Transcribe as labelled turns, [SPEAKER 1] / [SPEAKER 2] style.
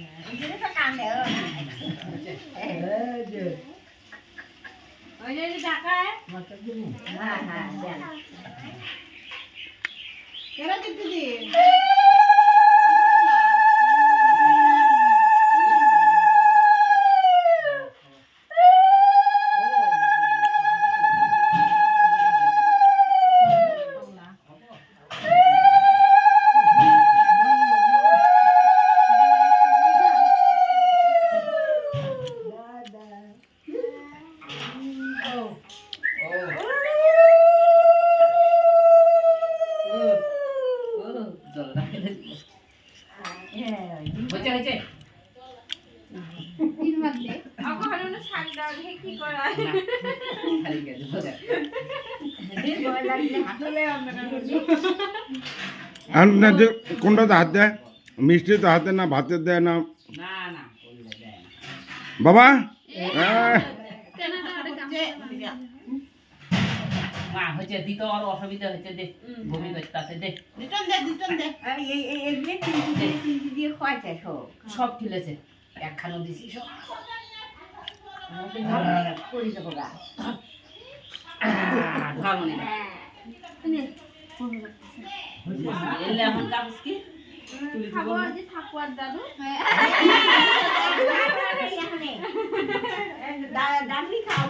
[SPEAKER 1] Jadi tekan deh.
[SPEAKER 2] ওই যে টাকায়
[SPEAKER 1] Nah, nah, ya.
[SPEAKER 2] কেন দিদি
[SPEAKER 3] কোনটাতে হাত দেয় মিষ্টি তো হাতে না ভাতের দেয় না বাবা
[SPEAKER 4] হচ্ছে দিতে আর অসুবিধা হচ্ছে দে বমি করতে দে
[SPEAKER 2] দিতন দে
[SPEAKER 1] এগুলো তিনটি দিয়ে খাওয়াইছে সব।
[SPEAKER 4] সব ঠেলেছে একখানো দিছি সব
[SPEAKER 1] করে দেবো গা।
[SPEAKER 4] ধর্মনি এলে এখন কাগজ কি
[SPEAKER 2] খাবো যে ঠাকুয়ার দাদু
[SPEAKER 1] দামি খাও।